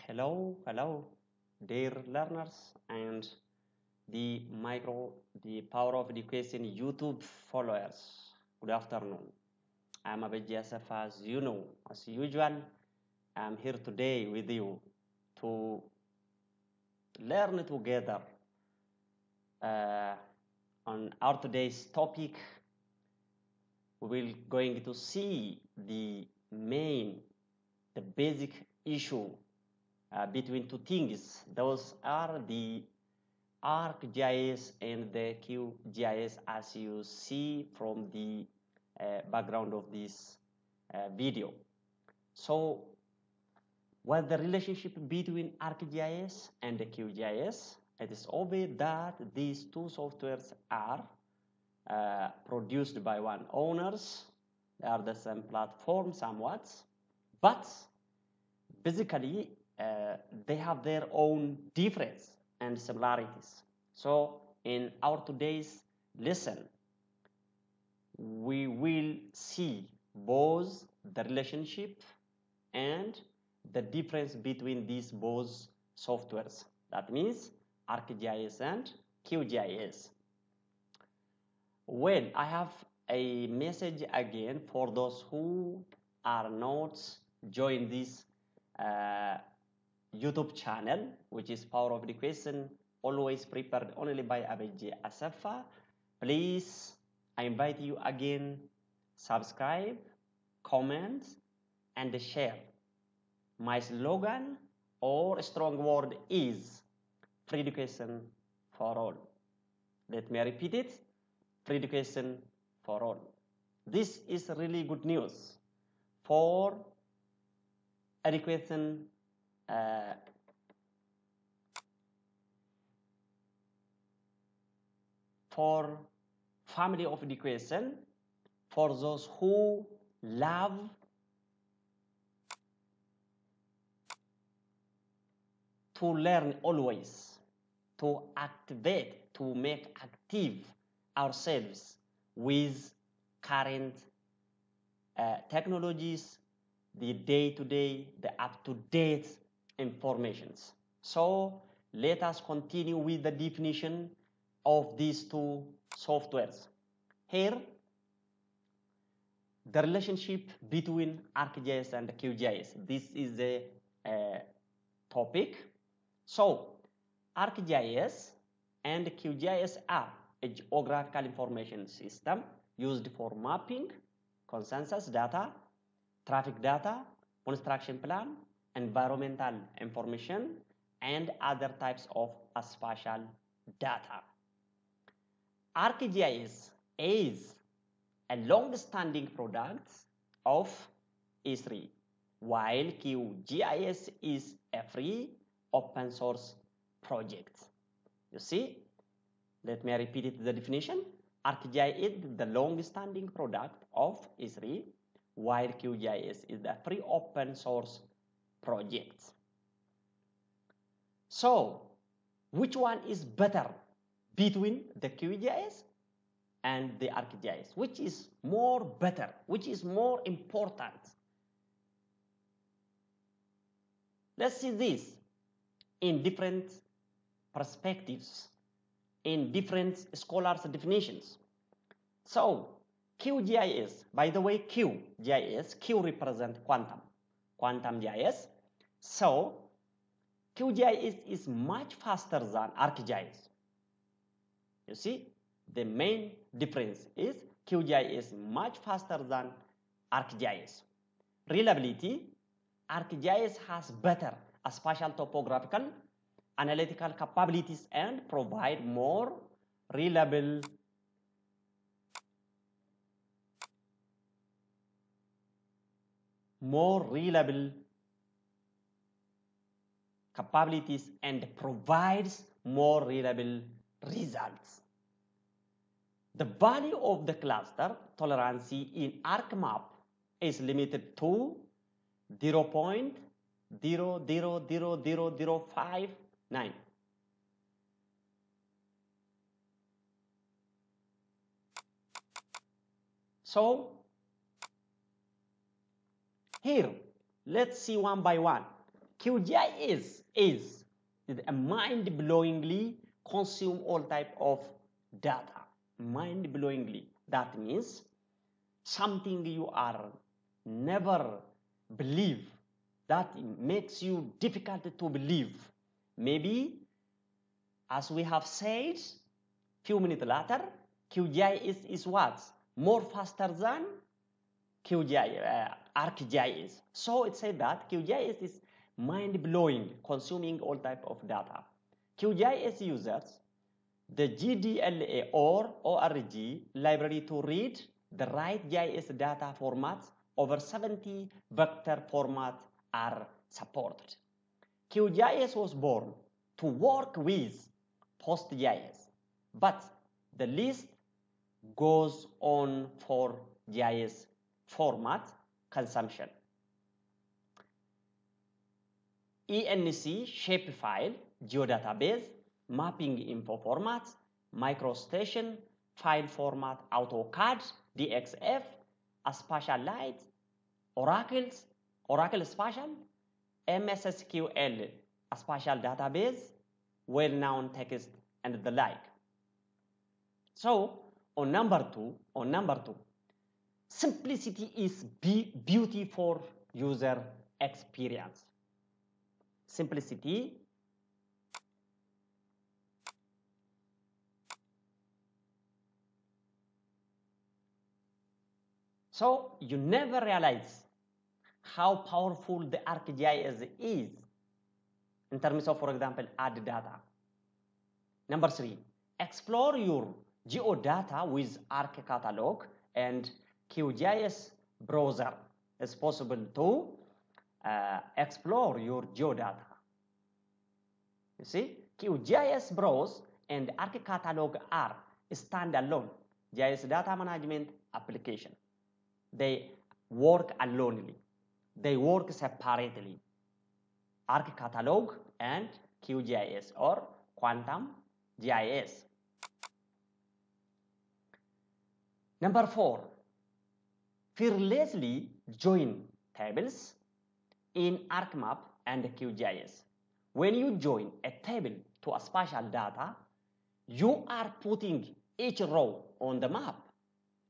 Hello, dear learners and the Power of Education YouTube followers. Good afternoon. I'm Arcgis as you know. As usual, I'm here today with you to learn together uh, on our today's topic. We will going to see the basic issue between two things. Those are the Arcgis and the QGIS, as you see from the background of this video. So what's the relationship between Arcgis and the QGIS? It is obvious that these two softwares are produced by one owners. They are the same platform somewhat, but basically they have their own difference and similarities. So in our today's lesson, we will see both the relationship and the difference between these both softwares. That means Arcgis and QGIS. Well, I have a message again for those who are not join this YouTube channel, which is Power of Education, always prepared only by Arcgis Asafa. Please, I invite you again, subscribe, comment, and share. My slogan or strong word is free education for all. Let me repeat it, free education for all. This is really good news for education for family of education, for those who love to learn always, to activate, to make active ourselves with current technologies, the day-to-day, the up-to-date informations. So let us continue with the definition of these two softwares. Here, the relationship between Arcgis and QGIS. This is the topic. So Arcgis and QGIS are a geographical information system used for mapping consensus data, traffic data, construction plan, environmental information, and other types of spatial data. Arcgis is a long-standing product of E3, while QGIS is a free open source project. You see, let me repeat it, the definition. Arcgis is the long-standing product of E3, while QGIS is the free open source project. So, which one is better between the QGIS and the Arcgis? Which is more better? Which is more important? Let's see this in different perspectives, in different scholars' definitions. So, QGIS, by the way, QGIS, Q represents quantum GIS. So, QGIS is much faster than Arcgis. You see, the main difference is QGIS is much faster than Arcgis. Reliability, Arcgis has better spatial topographical analytical capabilities and provide more reliable capabilities and provides more reliable results. The value of the cluster tolerance in ArcMap is limited to 0.000059. So here, let's see one by one. QGIS is a mind-blowingly consume all type of data. Mind-blowingly. That means something you are never believe, that makes you difficult to believe. Maybe, as we have said, few minutes later, QGIS is what? More faster than Arcgis. So it said that QGIS is mind-blowing, consuming all type of data. QGIS users the GDLA or ORG library to read the right GIS data formats. Over 70 vector formats are supported. QGIS was born to work with PostGIS, but the list goes on for GIS format consumption. ENC shapefile, geodatabase, mapping info formats, microstation, file format, AutoCAD, DXF, spatial light, oracles, Oracle Spatial, MSSQL, a spatial database, well-known text, and the like. So on number two, simplicity is beauty for user experience. Simplicity so you never realize how powerful the ArcGIS is in terms of, for example, add data. Number three, explore your geodata with Arc Catalog and QGIS browser. It's possible to explore your geodata. You see, QGIS browse and Arc Catalog are standalone GIS data management application. They work alonely. They work separately. Arc Catalog and QGIS or Quantum GIS. Number four, fearlessly join tables in ArcMap and QGIS. When you join a table to a spatial data, you are putting each row on the map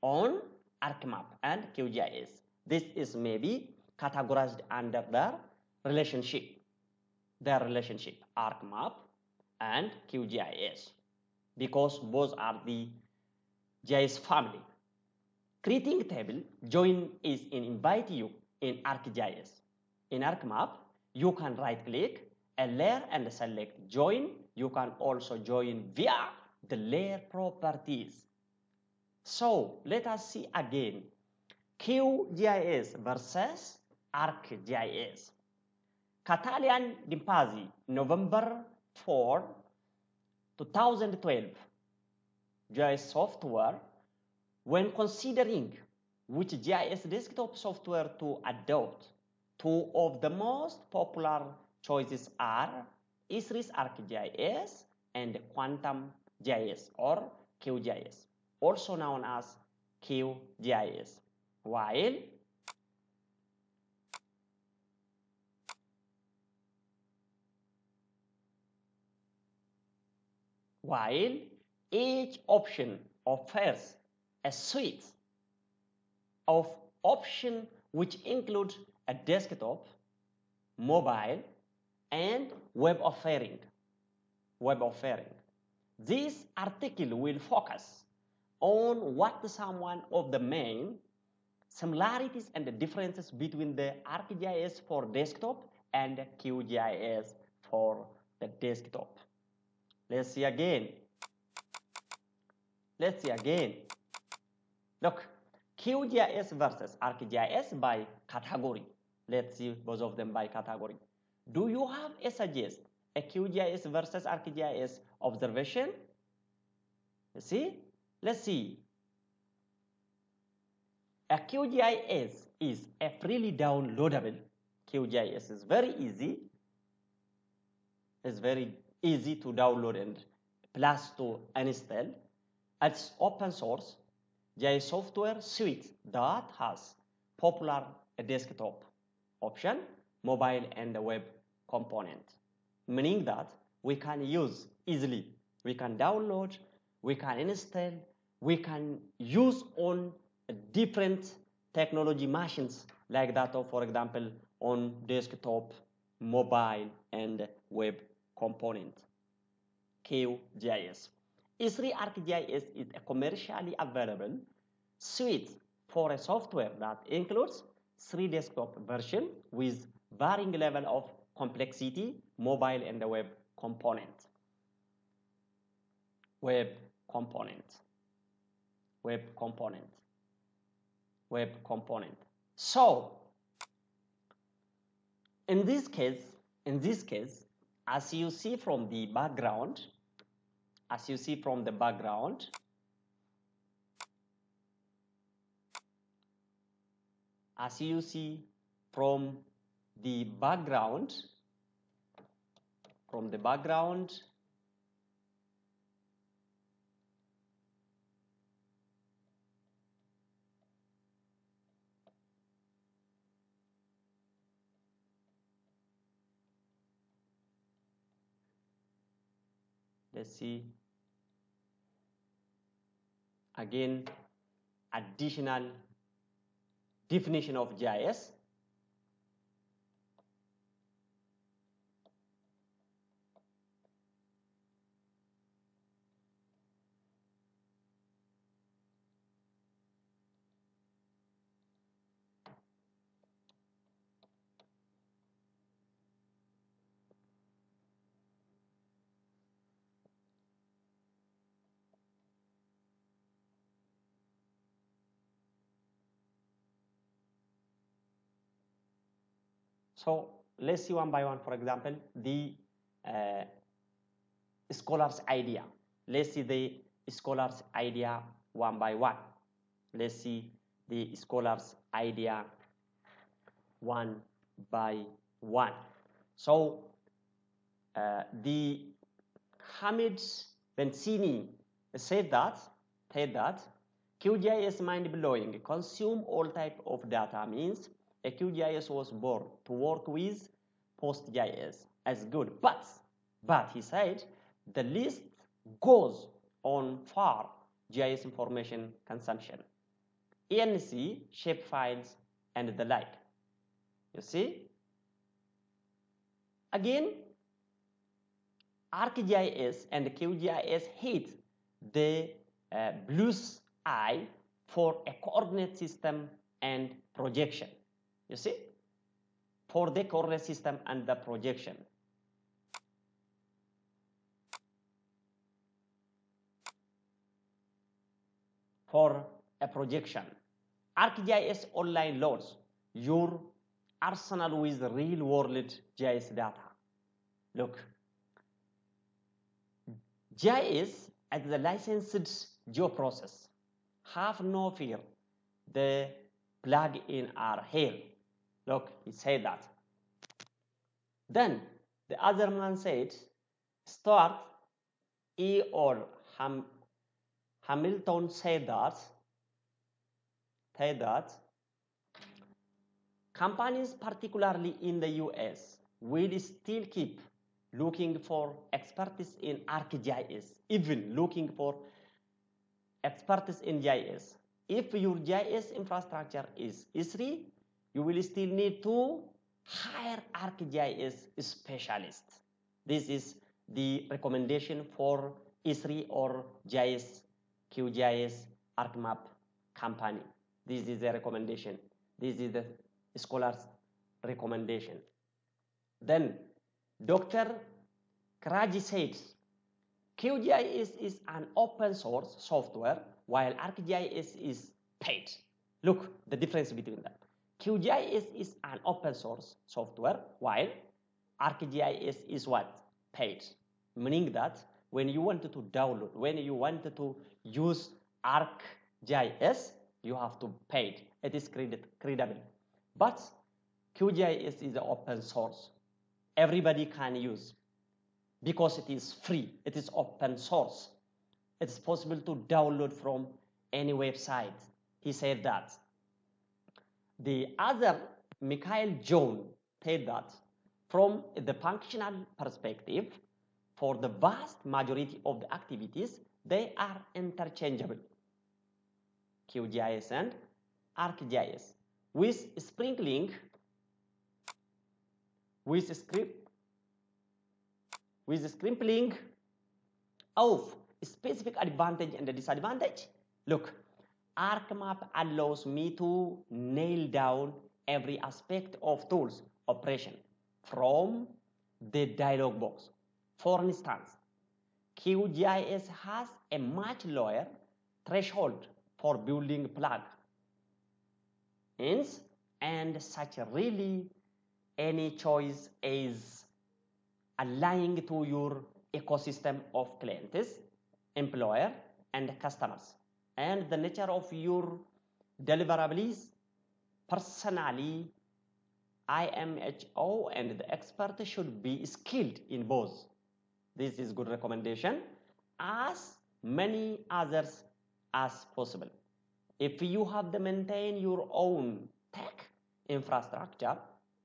on ArcMap and QGIS. This is maybe categorized under their relationship ArcMap and QGIS, because both are the GIS family. Creating a table join is invite you in ArcGIS. In ArcMap, you can right-click a layer and select join. You can also join via the layer properties. So let us see again QGIS versus ArcGIS. Catalan Dimpazzi, November 4, 2012. GIS software. When considering which GIS desktop software to adopt, two of the most popular choices are Esri's ArcGIS and Quantum GIS or QGIS, also known as QGIS. While each option offers a suite of options which include a desktop, mobile, and web offering. This article will focus on what some of the main similarities and the differences between the ArcGIS for desktop and QGIS for the desktop. Let's see again. Look, QGIS versus ArcGIS by category. Let's see both of them by category. Do you have a suggest a QGIS versus ArcGIS observation? See? Let's see. A QGIS is a freely downloadable. QGIS is very easy. It's very easy to download and plus to install. It's open source GIS software suite that has popular desktop option, mobile and web component, meaning that we can use easily. We can download, we can install, we can use on different technology machines like that of, for example, on desktop, mobile, and web component. QGIS. E3 Arcgis is a commercially available suite for a software that includes 3 desktop versions with varying level of complexity, mobile and the web component. Web component. Web component. Web component. So, in this case, as you see from the background, as you see from the background, let's see again additional definition of GIS. So let's see one by one. For example, the scholar's idea. Let's see the scholar's idea one by one. Let's see the scholar's idea one by one. So the Hamid Bensini said that QGIS mind-blowing, consume all type of data means a QGIS was born to work with PostGIS as good, but he said the list goes on for GIS information consumption, ENC, shape files, and the like. You see? Again, Arcgis and QGIS hit the blue's eye for a coordinate system and projection. You see? For the coordinate system and the projection. For a projection. Arcgis online loads your arsenal with real-world GIS data. Look. GIS as the licensed geoprocess. Have no fear. The plug-in are here. Look, he said that. Then the other man said, Stuart E. or Hamilton said that companies, particularly in the US, will still keep looking for expertise in Arcgis, even looking for expertise in GIS. If your GIS infrastructure is E3, you will still need to hire Arcgis specialists. This is the recommendation for E3 or GIS, QGIS, ArcMap company. This is the recommendation. This is the scholar's recommendation. Then Dr. Karaji said, QGIS is an open source software while Arcgis is paid. Look, the difference between them. QGIS is an open source software while Arcgis is what? Paid. Meaning that when you wanted to download, when you wanted to use Arcgis, you have to pay. It is credible. But QGIS is open source. Everybody can use because it is free. It is open source. It is possible to download from any website. He said that. The other, Mikhail John, said that From the functional perspective, for the vast majority of the activities, they are interchangeable, QGIS and ArcGIS, with sprinkling, with sprinkling of specific advantage and disadvantage. Look, ArcMap allows me to nail down every aspect of tools operation from the dialog box. For instance, QGIS has a much lower threshold for building plug-ins, and such really any choice is aligning to your ecosystem of clients, employer, and customers, and the nature of your deliverables. Personally, IMHO and the expert should be skilled in both. This is good recommendation, as many others as possible. If you have to maintain your own tech infrastructure,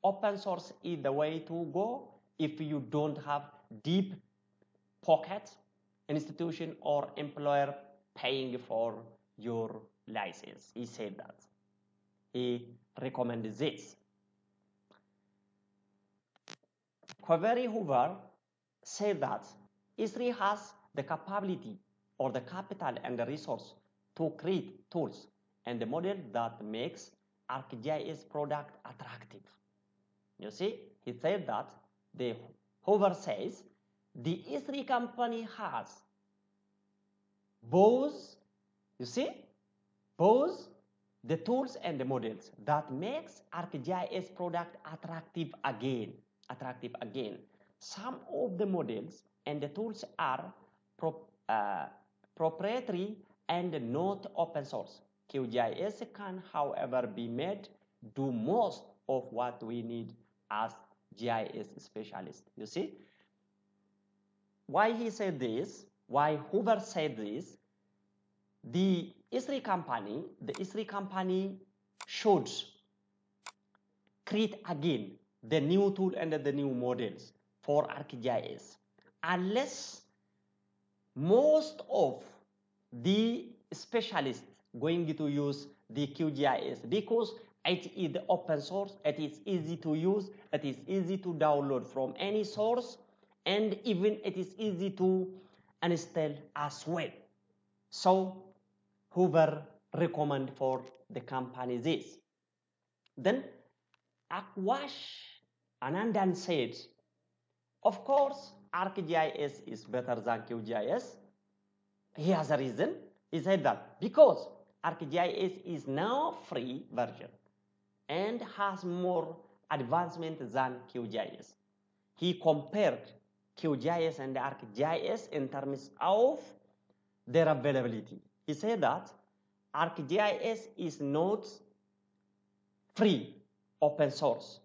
open source is the way to go. If you don't have deep pocket institution or employer paying for your license. He said that. He recommends this. Query Hoover said that E3 has the capability or the capital and the resource to create tools and the model that makes ArcGIS product attractive. You see, he said that the Hoover says the E3 company has both, you see, both the tools and the models that makes ArcGIS product attractive again. Some of the models and the tools are proprietary and not open source. QGIS can, however, be made do most of what we need as GIS specialists. You see? Why he said this, why Hoover said this, the E3 company should create again the new tool and the new models for ArcGIS, unless most of the specialists going to use the QGIS, because it is the open source, it is easy to use, it is easy to download from any source, and even it is easy to install as well. So Hoover recommend for the company this. Then Akwash Anandan said, of course, ArcGIS is better than QGIS. He has a reason. He said that because ArcGIS is now free version and has more advancement than QGIS. He compared QGIS and ArcGIS in terms of their availability. He said that ArcGIS is not free open source.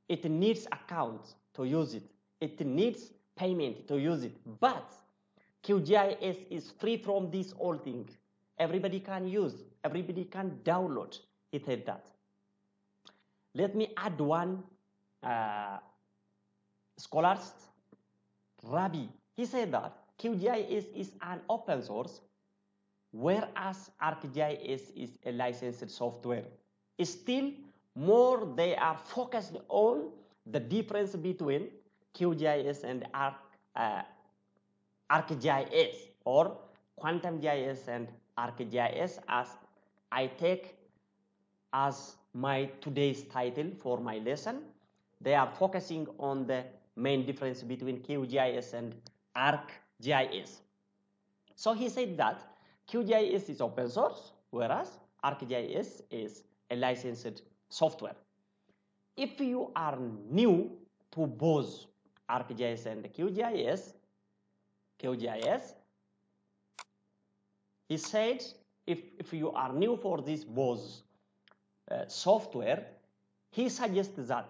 It needs accounts to use it. It needs payment to use it. But QGIS is free from this whole thing. Everybody can use, everybody can download. He said that. Let me add one scholar, Rabi. He said that QGIS is an open source, whereas ArcGIS is a licensed software. Still, more they are focused on the difference between QGIS and ArcGIS, or QuantumGIS and ArcGIS, as I take as my today's title for my lesson. They are focusing on the main difference between QGIS and ArcGIS. So he said that QGIS is open source, whereas ArcGIS is a licensed software. If you are new to both ArcGIS and QGIS, he said, if you are new for this both software, he suggests that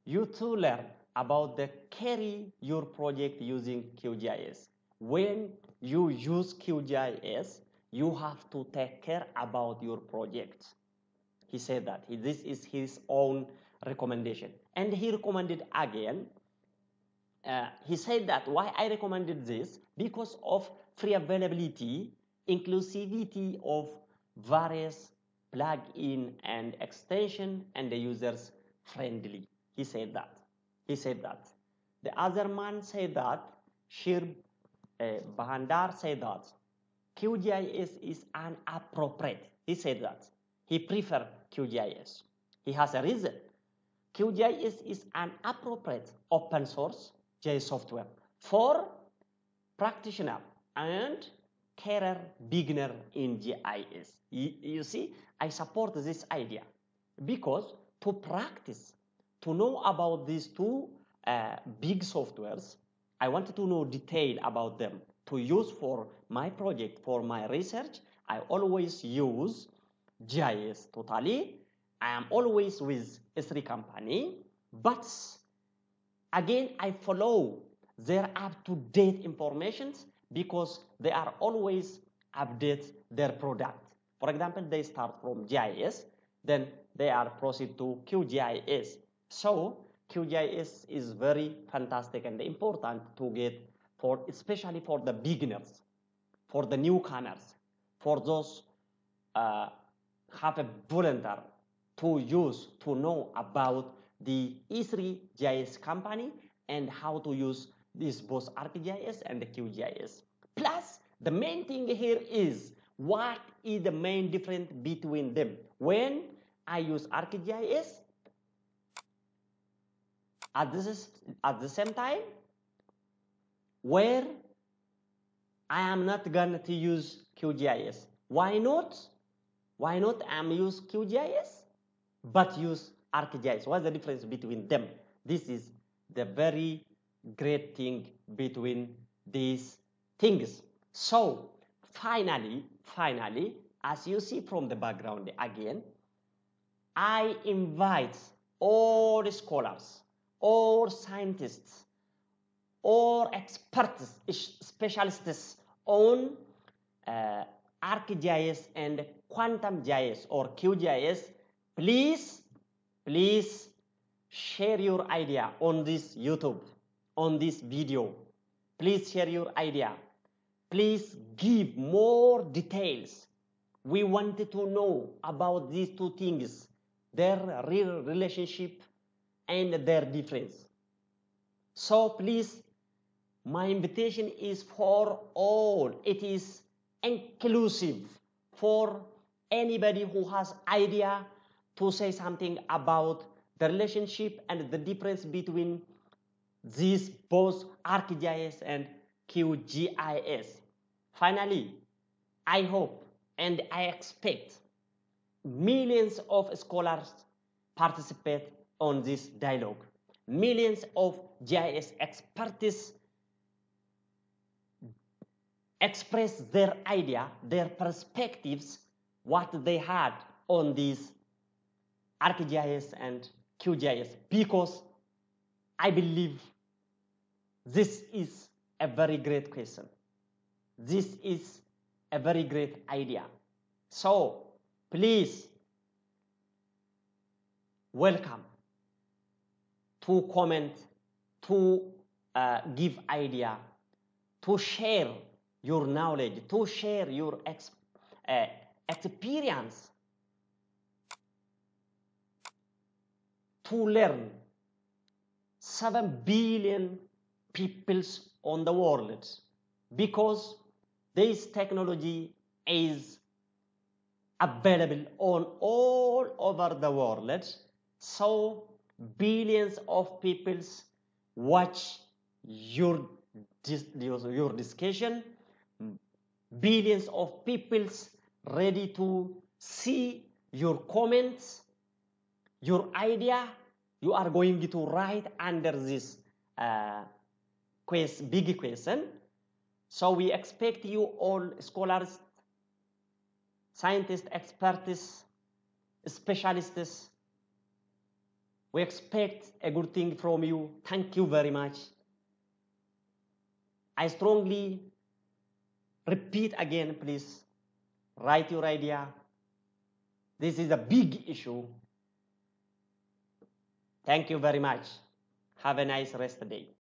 you to learn about the carry your project using QGIS. When you use QGIS, you have to take care about your project. He said that this is his own recommendation. And he recommended again. He said that why I recommended this, because of free availability, inclusivity of various plug-in and extension, and the users friendly. He said that. He said that. The other man said that, Shir Bahandar said that QGIS is inappropriate. He said that. He preferred QGIS. He has a reason. QGIS is an appropriate open source GIS software for practitioner and career beginner in GIS. You see, I support this idea because to practice, to know about these two big softwares, I wanted to know detail about them to use for my project, for my research. I always use GIS totally. I am always with S3 company, but again, I follow their up-to-date information because they are always update their product. For example, they start from GIS, then they are proceed to QGIS. So QGIS is very fantastic and important to get for, especially for the beginners, for the newcomers, for those have a volunteer to use, to know about the E3 GIS company and how to use this both Arcgis and the QGIS. Plus, the main thing here is what is the main difference between them. When I use Arcgis, at the same time, where I am not going to use QGIS. Why not? Why not I'm use QGIS but use Arcgis? What's the difference between them? This is the very great thing between these things. So finally, as you see from the background again, I invite all scholars, all scientists, or experts, specialists on Arcgis and Quantum GIS or QGIS. Please share your idea on this YouTube, on this video. Please share your idea. Please give more details. We wanted to know about these two things, their real relationship and their difference. So please, my invitation is for all. It is inclusive for anybody who has idea to say something about the relationship and the difference between these both Arcgis and QGIS. Finally, I hope and I expect millions of scholars participate on this dialogue. Millions of GIS experts express their idea, their perspectives, what they had on these Arcgis and QGIS, because I believe this is a very great question. This is a very great idea. So please welcome to comment, to give idea, to share your knowledge, to share your experience, to learn. 7 billion people on the world, because this technology is available on all over the world. So billions of people watch your discussion. Billions of people ready to see your comments, your idea. You are going to write under this big question. So we expect you all scholars, scientists, experts, specialists. We expect a good thing from you. Thank you very much. I strongly repeat again, please, write your idea. This is a big issue. Thank you very much. Have a nice rest day.